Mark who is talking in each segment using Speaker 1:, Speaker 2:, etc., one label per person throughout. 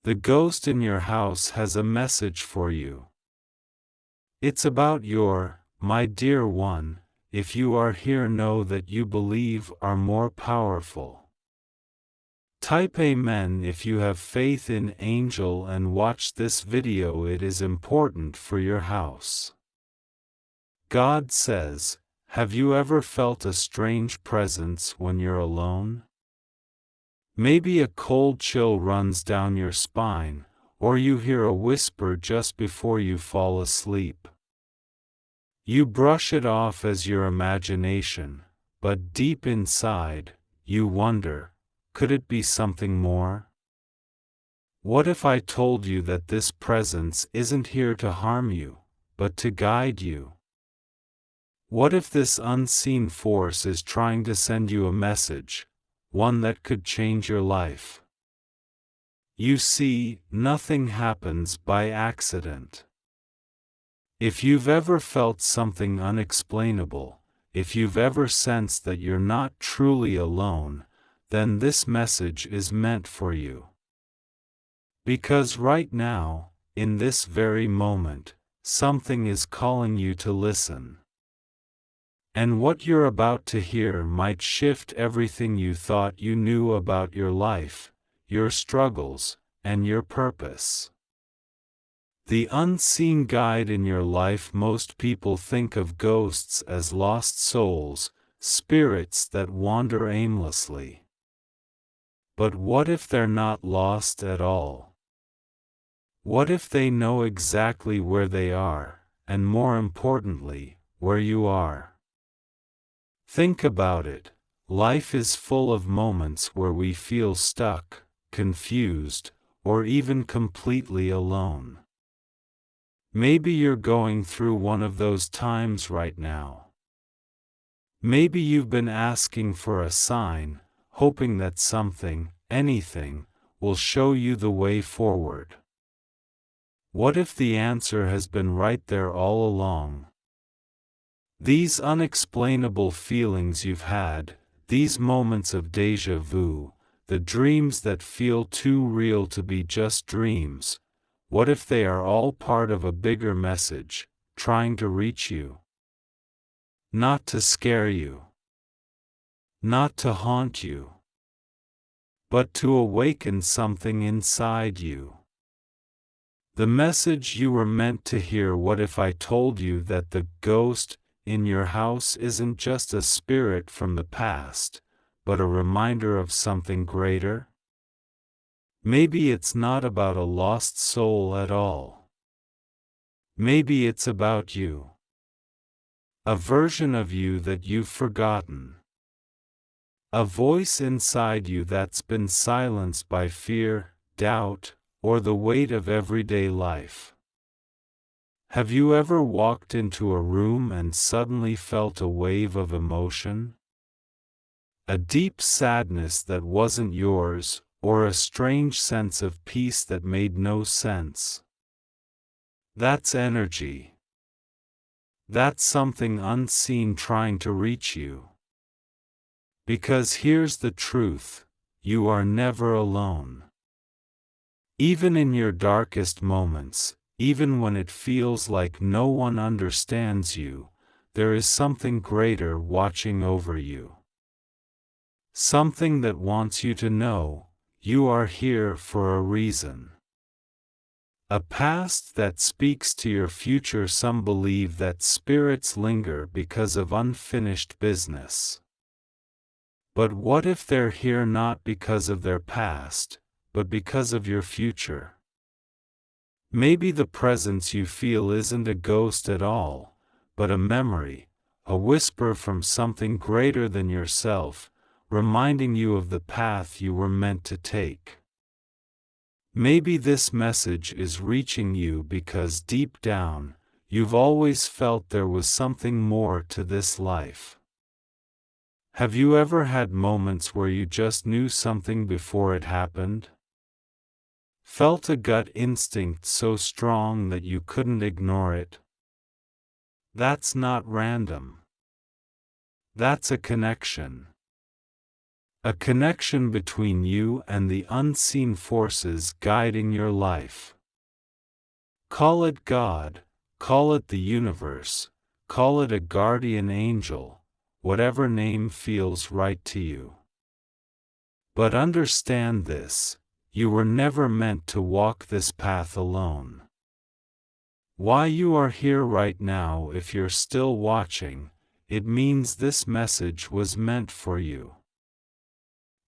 Speaker 1: The ghost in your house has a message for you. It's about my dear one, if you are here, know that you believe are more powerful. Type Amen if you have faith in angel and watch this video. It is important for your house. God says, have you ever felt a strange presence when you're alone? Maybe a cold chill runs down your spine, or you hear a whisper just before you fall asleep. You brush it off as your imagination, but deep inside, you wonder, could it be something more? What if I told you that this presence isn't here to harm you, but to guide you? What if this unseen force is trying to send you a message, one that could change your life? You see, nothing happens by accident. If you've ever felt something unexplainable, if you've ever sensed that you're not truly alone, then this message is meant for you. Because right now, in this very moment, something is calling you to listen. And what you're about to hear might shift everything you thought you knew about your life, your struggles, and your purpose. The unseen guide in your life. Most people think of ghosts as lost souls, spirits that wander aimlessly. But what if they're not lost at all? What if they know exactly where they are, and more importantly, where you are? Think about it. Life is full of moments where we feel stuck, confused, or even completely alone. Maybe you're going through one of those times right now. Maybe you've been asking for a sign, hoping that something, anything, will show you the way forward. What if the answer has been right there all along? These unexplainable feelings you've had, these moments of déjà vu, the dreams that feel too real to be just dreams, what if they are all part of a bigger message, trying to reach you? Not to scare you, not to haunt you, but to awaken something inside you. The message you were meant to hear. What if I told you that the ghost in your house isn't just a spirit from the past, but a reminder of something greater? Maybe it's not about a lost soul at all. Maybe it's about you. A version of you that you've forgotten. A voice inside you that's been silenced by fear, doubt, or the weight of everyday life. Have you ever walked into a room and suddenly felt a wave of emotion? A deep sadness that wasn't yours, or a strange sense of peace that made no sense? That's energy. That's something unseen trying to reach you. Because here's the truth, you are never alone. Even in your darkest moments, even when it feels like no one understands you, there is something greater watching over you. Something that wants you to know, you are here for a reason. A past that speaks to your future. Some believe that spirits linger because of unfinished business. But what if they're here not because of their past, but because of your future? Maybe the presence you feel isn't a ghost at all, but a memory, a whisper from something greater than yourself, reminding you of the path you were meant to take. Maybe this message is reaching you because deep down, you've always felt there was something more to this life. Have you ever had moments where you just knew something before it happened? Felt a gut instinct so strong that you couldn't ignore it? That's not random. That's a connection. A connection between you and the unseen forces guiding your life. Call it God, call it the universe, call it a guardian angel, whatever name feels right to you. But understand this: you were never meant to walk this path alone. Why you are here right now, if you're still watching, it means this message was meant for you.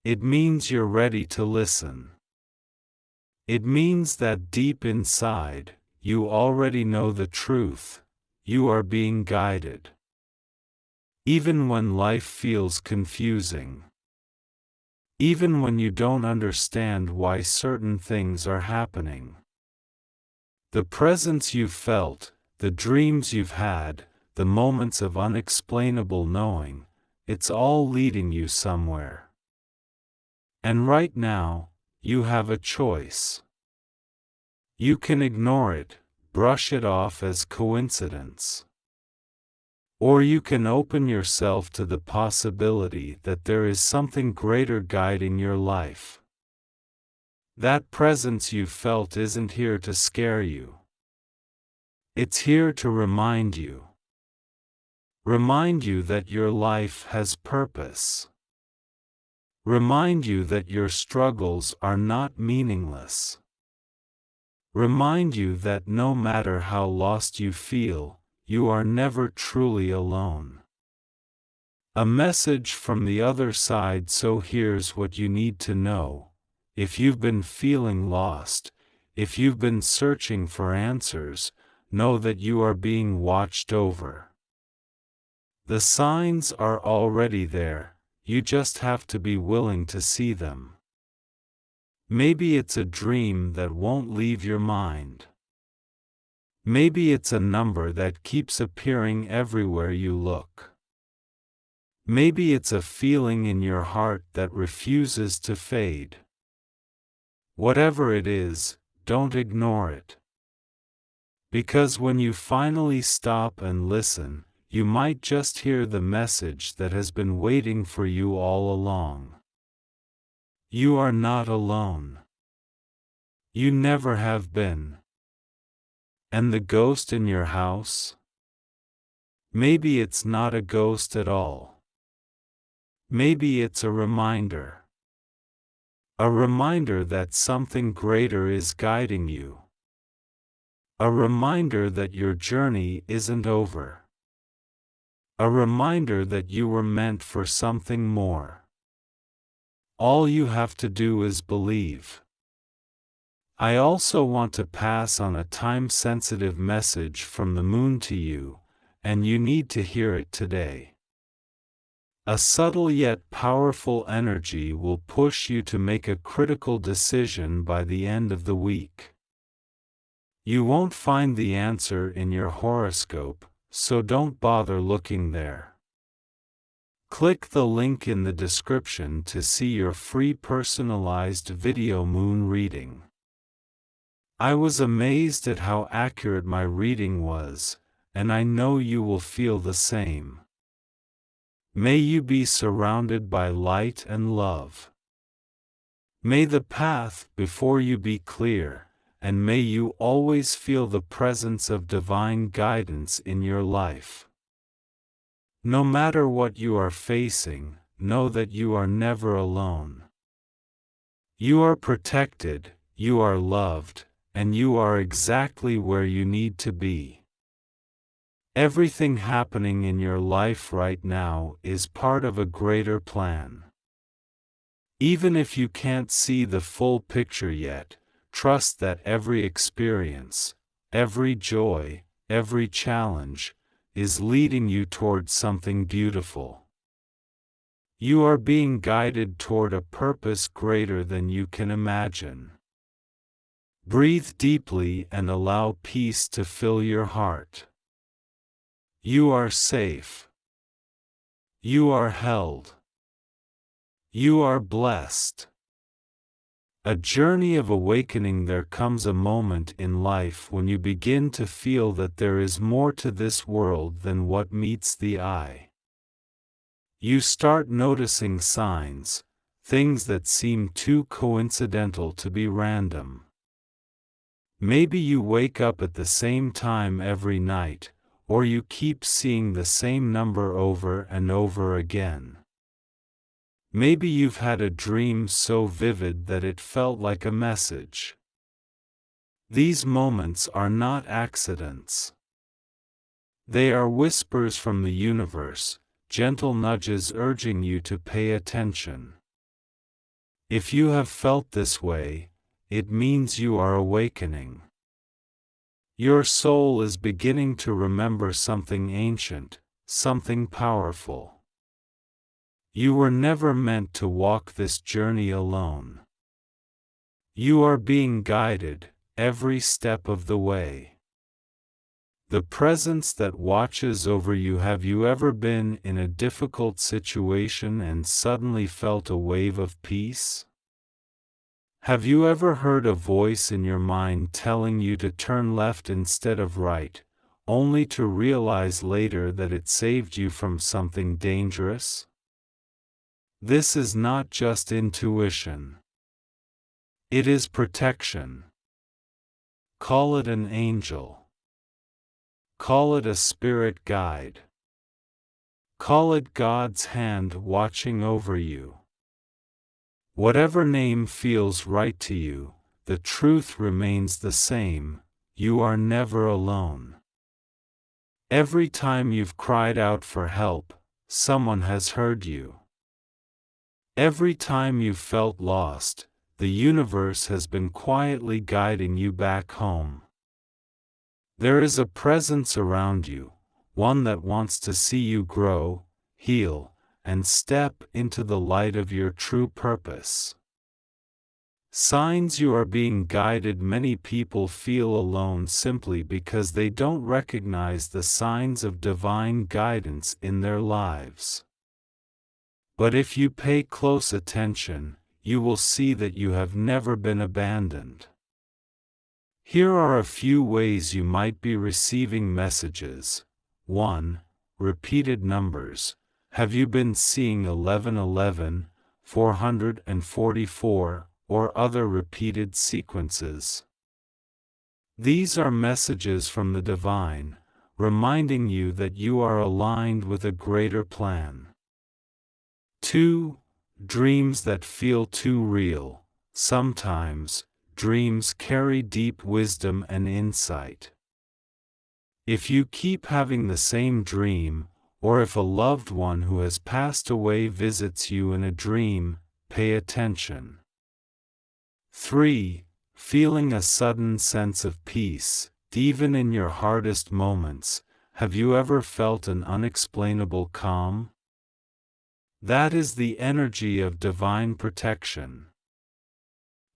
Speaker 1: It means you're ready to listen. It means that deep inside, you already know the truth. You are being guided. Even when life feels confusing. Even when you don't understand why certain things are happening. The presence you've felt, the dreams you've had, the moments of unexplainable knowing, it's all leading you somewhere. And right now, you have a choice. You can ignore it, brush it off as coincidence. Or you can open yourself to the possibility that there is something greater guiding your life. That presence you felt isn't here to scare you. It's here to remind you. Remind you that your life has purpose. Remind you that your struggles are not meaningless. Remind you that no matter how lost you feel, you are never truly alone. A message from the other side. So here's what you need to know. If you've been feeling lost, if you've been searching for answers, know that you are being watched over. The signs are already there. You just have to be willing to see them. Maybe it's a dream that won't leave your mind. Maybe it's a number that keeps appearing everywhere you look. Maybe it's a feeling in your heart that refuses to fade. Whatever it is, don't ignore it. Because when you finally stop and listen, you might just hear the message that has been waiting for you all along. You are not alone. You never have been. And the ghost in your house? Maybe it's not a ghost at all. Maybe it's a reminder. A reminder that something greater is guiding you. A reminder that your journey isn't over. A reminder that you were meant for something more. All you have to do is believe. I also want to pass on a time-sensitive message from the moon to you, and you need to hear it today. A subtle yet powerful energy will push you to make a critical decision by the end of the week. You won't find the answer in your horoscope, so don't bother looking there. Click the link in the description to see your free personalized video moon reading. I was amazed at how accurate my reading was, and I know you will feel the same. May you be surrounded by light and love. May the path before you be clear, and may you always feel the presence of divine guidance in your life. No matter what you are facing, know that you are never alone. You are protected, you are loved, and you are exactly where you need to be. Everything happening in your life right now is part of a greater plan. Even if you can't see the full picture yet, trust that every experience, every joy, every challenge, is leading you towards something beautiful. You are being guided toward a purpose greater than you can imagine. Breathe deeply and allow peace to fill your heart. You are safe. You are held. You are blessed. A journey of awakening. There comes a moment in life when you begin to feel that there is more to this world than what meets the eye. You start noticing signs, things that seem too coincidental to be random. Maybe you wake up at the same time every night, or you keep seeing the same number over and over again. Maybe you've had a dream so vivid that it felt like a message. These moments are not accidents. They are whispers from the universe, gentle nudges urging you to pay attention. If you have felt this way, it means you are awakening. Your soul is beginning to remember something ancient, something powerful. You were never meant to walk this journey alone. You are being guided, every step of the way. The presence that watches over you. Have you ever been in a difficult situation and suddenly felt a wave of peace? Have you ever heard a voice in your mind telling you to turn left instead of right, only to realize later that it saved you from something dangerous? This is not just intuition. It is protection. Call it an angel. Call it a spirit guide. Call it God's hand watching over you. Whatever name feels right to you, the truth remains the same: you are never alone. Every time you've cried out for help, someone has heard you. Every time you've felt lost, the universe has been quietly guiding you back home. There is a presence around you, one that wants to see you grow, heal, and step into the light of your true purpose. Signs you are being guided. Many people feel alone simply because they don't recognize the signs of divine guidance in their lives. But if you pay close attention, you will see that you have never been abandoned. Here are a few ways you might be receiving messages. 1. Repeated numbers. Have you been seeing 1111, 444, or other repeated sequences? These are messages from the divine, reminding you that you are aligned with a greater plan. 2. Dreams that feel too real. Sometimes, dreams carry deep wisdom and insight. If you keep having the same dream, or if a loved one who has passed away visits you in a dream, pay attention. 3. Feeling a sudden sense of peace, even in your hardest moments. Have you ever felt an unexplainable calm? That is the energy of divine protection.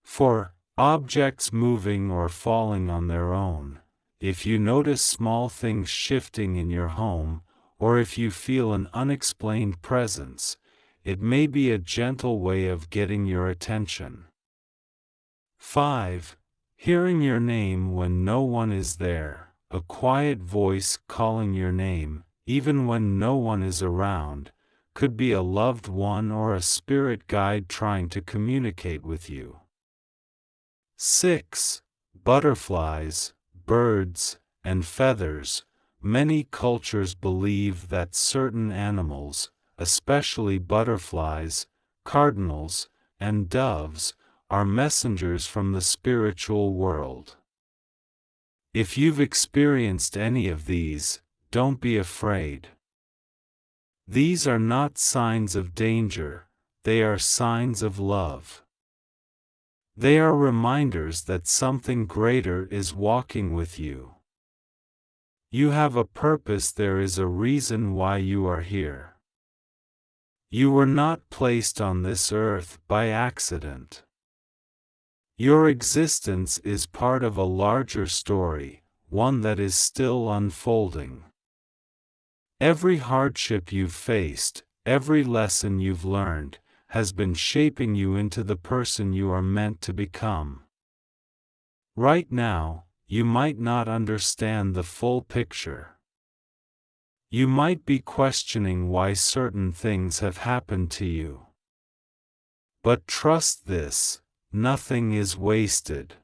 Speaker 1: 4. Objects moving or falling on their own. If you notice small things shifting in your home, or if you feel an unexplained presence, it may be a gentle way of getting your attention. 5. Hearing your name when no one is there. A quiet voice calling your name, even when no one is around, could be a loved one or a spirit guide trying to communicate with you. 6. Butterflies, birds, and feathers. Many cultures believe that certain animals, especially butterflies, cardinals, and doves, are messengers from the spiritual world. If you've experienced any of these, don't be afraid. These are not signs of danger, they are signs of love. They are reminders that something greater is walking with you. You have a purpose. There is a reason why you are here. You were not placed on this earth by accident. Your existence is part of a larger story, one that is still unfolding. Every hardship you've faced, every lesson you've learned, has been shaping you into the person you are meant to become. Right now, you might not understand the full picture. You might be questioning why certain things have happened to you. But trust this, nothing is wasted.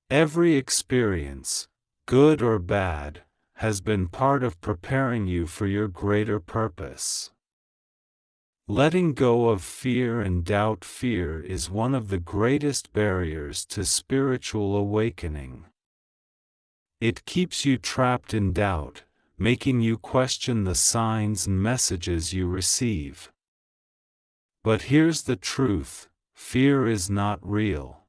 Speaker 1: Every experience, good or bad, has been part of preparing you for your greater purpose. Letting go of fear and doubt. Fear is one of the greatest barriers to spiritual awakening. It keeps you trapped in doubt, making you question the signs and messages you receive. But here's the truth: fear is not real.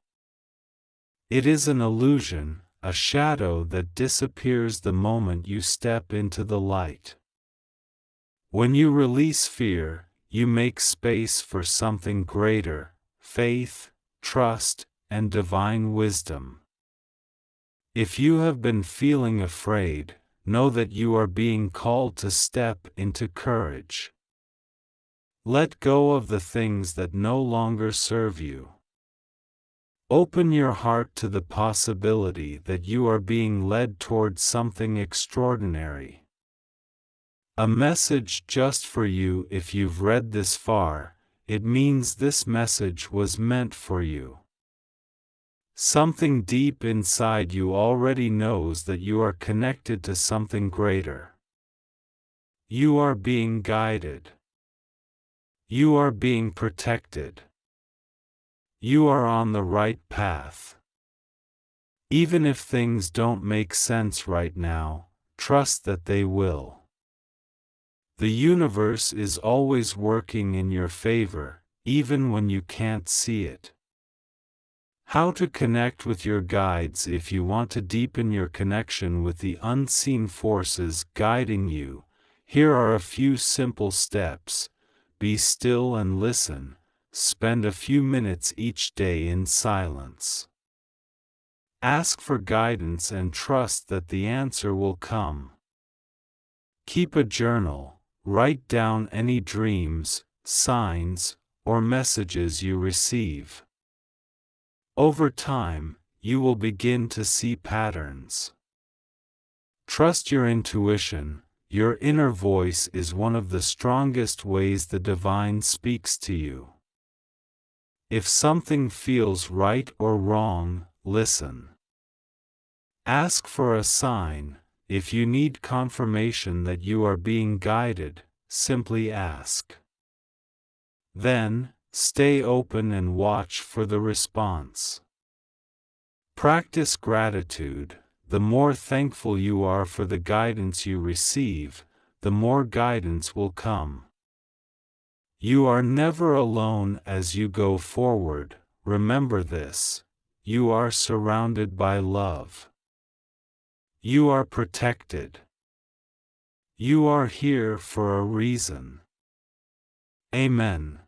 Speaker 1: It is an illusion, a shadow that disappears the moment you step into the light. When you release fear, you make space for something greater: faith, trust, and divine wisdom. If you have been feeling afraid, know that you are being called to step into courage. Let go of the things that no longer serve you. Open your heart to the possibility that you are being led towards something extraordinary. A message just for you. If you've read this far, it means this message was meant for you. Something deep inside you already knows that you are connected to something greater. You are being guided. You are being protected. You are on the right path. Even if things don't make sense right now, trust that they will. The universe is always working in your favor, even when you can't see it. How to connect with your guides. If you want to deepen your connection with the unseen forces guiding you, here are a few simple steps. Be still and listen. Spend a few minutes each day in silence. Ask for guidance and trust that the answer will come. Keep a journal. Write down any dreams, signs, or messages you receive. Over time, you will begin to see patterns. Trust your intuition. Your inner voice is one of the strongest ways the divine speaks to you. If something feels right or wrong, listen. Ask for a sign. If you need confirmation that you are being guided, simply ask. Then, stay open and watch for the response. Practice gratitude. The more thankful you are for the guidance you receive, the more guidance will come. You are never alone as you go forward. Remember this: you are surrounded by love. You are protected. You are here for a reason. Amen.